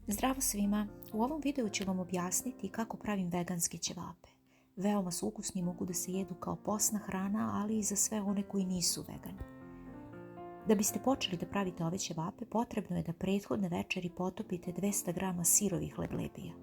Zdravo svima! U ovom videu ću vam objasniti kako pravim veganske ćevape. Veoma su ukusni i mogu da se jedu kao posna hrana, ali i za sve one koji nisu vegani. Da biste počeli da pravite ove ćevape, potrebno je da prethodne večeri potopite 200 g sirovih leblebija.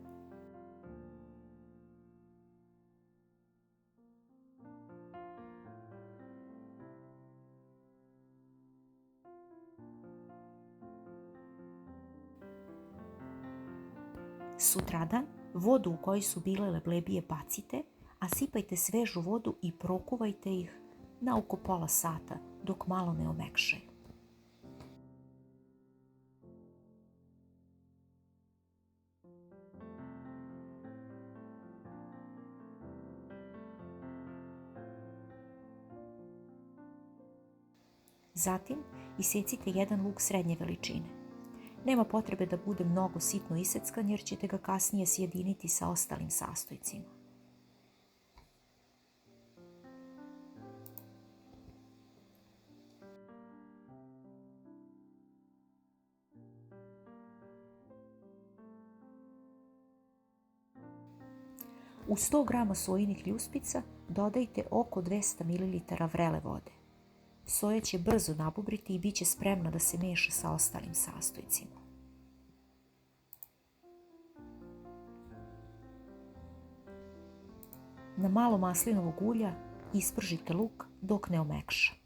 Sutradan vodu u kojoj su bile leblebije bacite, a sipajte svežu vodu i prokuvajte ih na oko pola sata dok malo ne omekšaju. Zatim isecite jedan luk srednje veličine. Nema potrebe da bude mnogo sitno iseckan jer ćete ga kasnije sjediniti sa ostalim sastojcima. U 100 g sojinih ljuspica dodajte oko 200 ml vrele vode. Soja će brzo nabubriti i bit će spremna da se meša sa ostalim sastojcima. Na malo maslinovog ulja ispržite luk dok ne omekša.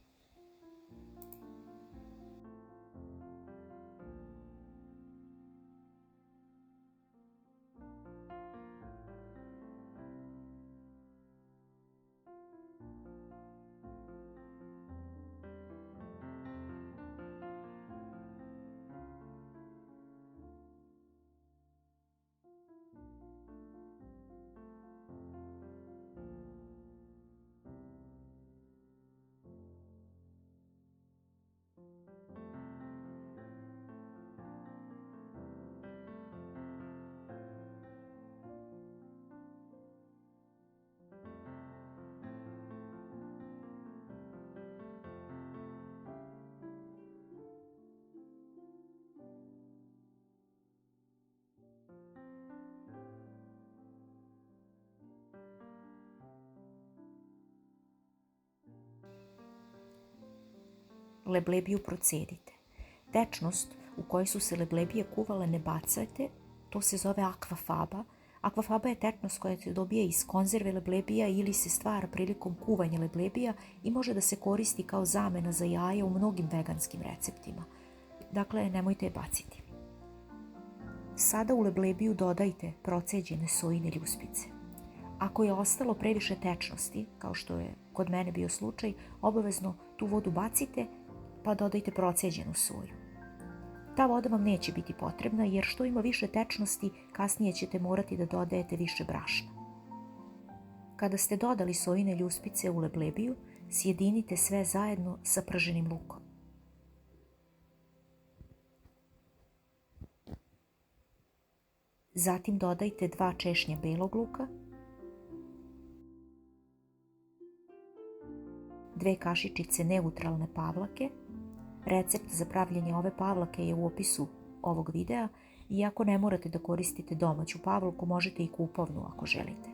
Leblebiju procedite. Tečnost u kojoj su se leblebije kuvale ne bacajte, to se zove akvafaba. Akvafaba je tečnost koja se dobije iz konzerve leblebija ili se stvara prilikom kuvanja leblebija i može da se koristi kao zamena za jaje u mnogim veganskim receptima. Dakle, nemojte je baciti. Sada u leblebiju dodajte proceđene sojine ljuspice. Ako je ostalo previše tečnosti, kao što je kod mene bio slučaj, obavezno tu vodu bacite pa dodajte proceđenu soju. Ta voda vam neće biti potrebna jer što ima više tečnosti, kasnije ćete morati da dodajete više brašna. Kada ste dodali sojine ljuspice u leblebiju, sjedinite sve zajedno sa prženim lukom. Zatim dodajte 2 češnja belog luka, 2 kašičice neutralne pavlake. Recept za pravljenje ove pavlake je u opisu ovog videa i ako ne morate da koristite domaću pavlaku, možete i kupovnu ako želite.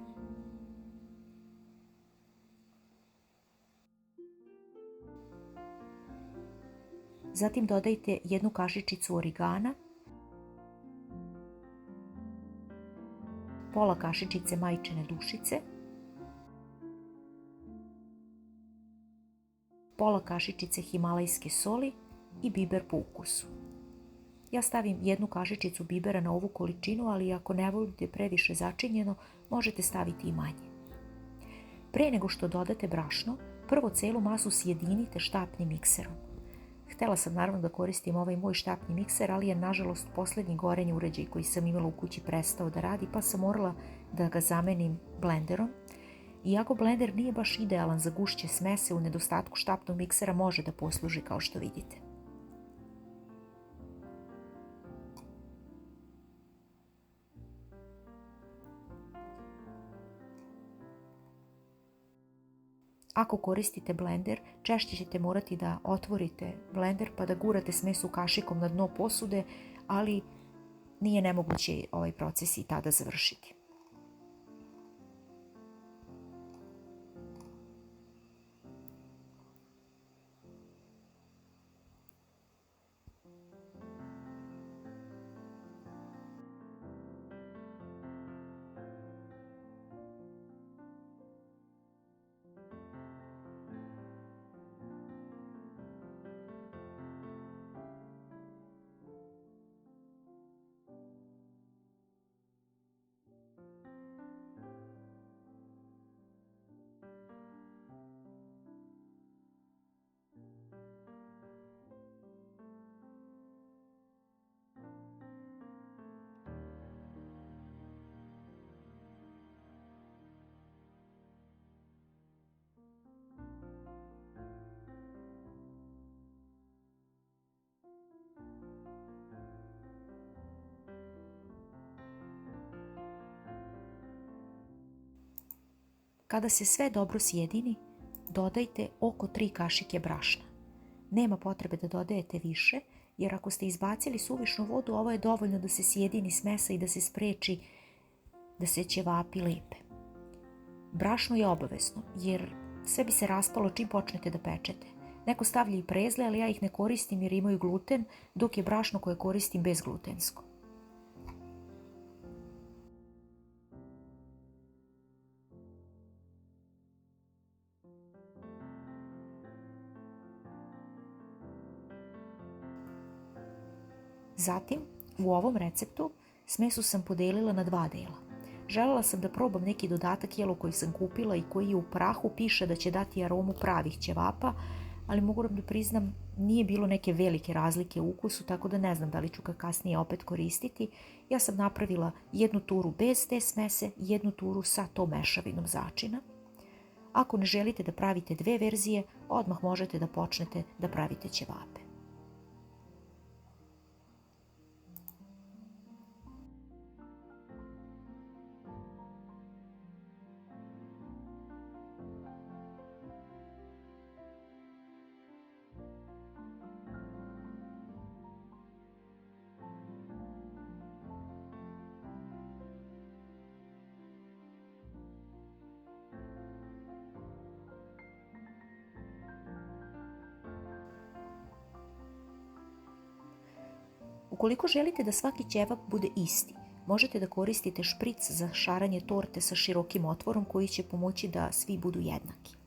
Zatim dodajte 1 kašičicu origana, pola kašičice majčine dušice, pola kašičice himalajske soli i biber po ukusu. Ja stavim 1 kašičicu bibera na ovu količinu, ali ako ne volite previše začinjeno, možete staviti i manje. Pre nego što dodate brašno, prvo celu masu sjedinite štapnim mikserom. Htela sam naravno da koristim ovaj moj štapni mikser, ali je nažalost poslednji gorenji uređaj koji sam imala u kući prestao da radi, pa sam morala da ga zamenim blenderom. Iako blender nije baš idealan za gušće smese, u nedostatku štapnog miksera može da posluži kao što vidite. Ako koristite blender, češće ćete morati da otvorite blender pa da gurate smesu kašikom na dno posude, ali nije nemoguće ovaj proces i tada završiti. Kada se sve dobro sjedini, dodajte oko 3 kašike brašna. Nema potrebe da dodajete više, jer ako ste izbacili suvišnu vodu, ovo je dovoljno da se sjedini smesa i da se spreči da se ćevapi lepe. Brašno je obavezno, jer sve bi se raspalo čim počnete da pečete. Neko stavlja i prezle, ali ja ih ne koristim jer imaju gluten, dok je brašno koje koristim bezglutensko. Zatim, u ovom receptu smesu sam podelila na 2 dela. Želela sam da probam neki dodatak jelo koji sam kupila i koji je u prahu, piše da će dati aromu pravih ćevapa, ali moram da priznam nije bilo neke velike razlike u ukusu, tako da ne znam da li ću ga kasnije opet koristiti. Ja sam napravila 1 turu bez te smese, 1 turu sa tom mešavinom začina. Ako ne želite da pravite 2 verzije, odmah možete da počnete da pravite ćevape. Ukoliko želite da svaki ćevap bude isti, možete da koristite špric za šaranje torte sa širokim otvorom koji će pomoći da svi budu jednaki.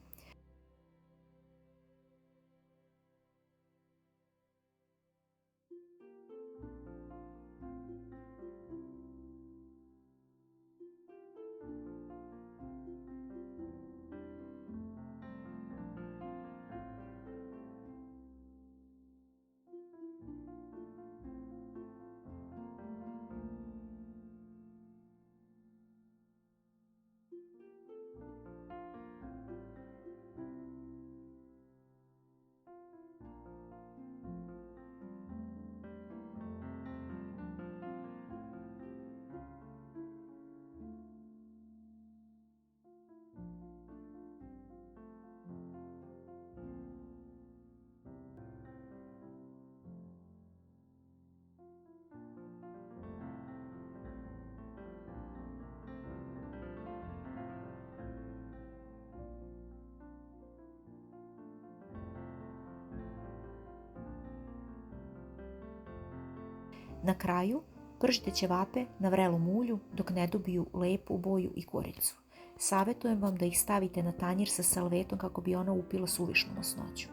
Na kraju pržite ćevape na vrelom ulju dok ne dobiju lepu boju i koricu. Savjetujem vam da ih stavite na tanjir sa salvetom kako bi ona upila suvišnu masnoću.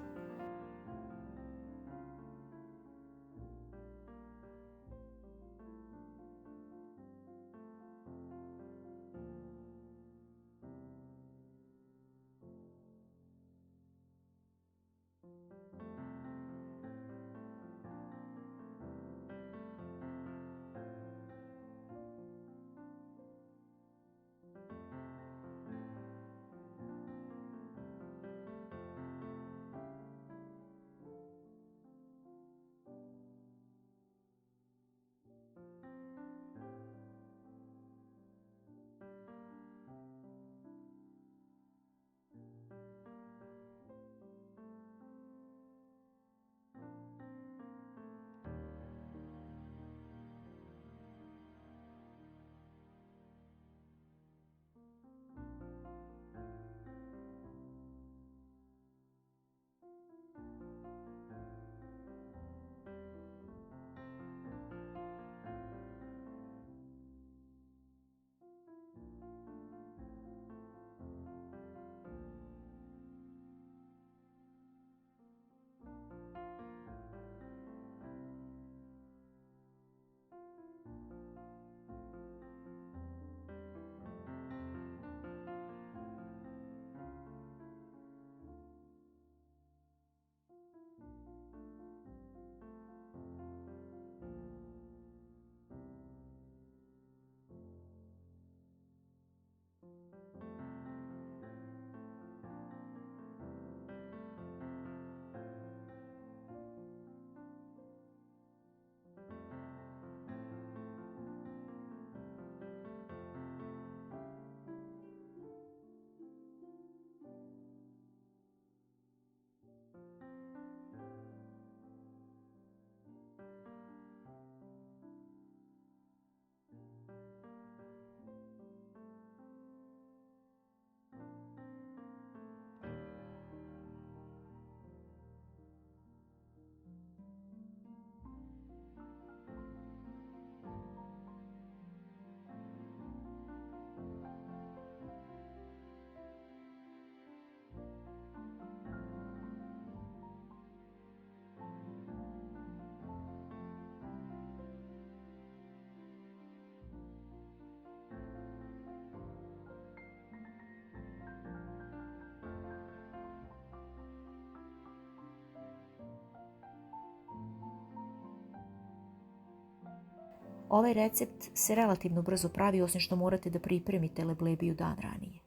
Ovaj recept se relativno brzo pravi, osim što morate da pripremite leblebiju dan ranije.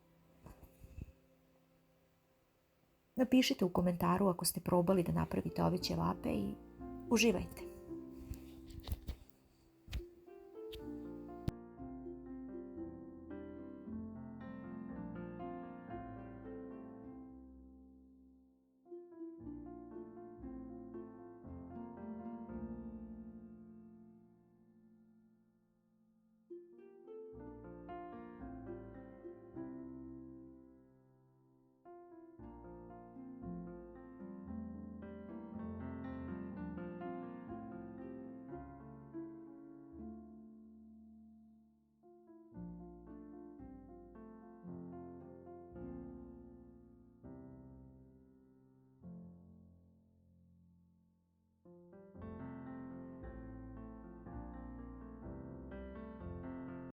Napišite u komentaru ako ste probali da napravite ove ćevape i uživajte.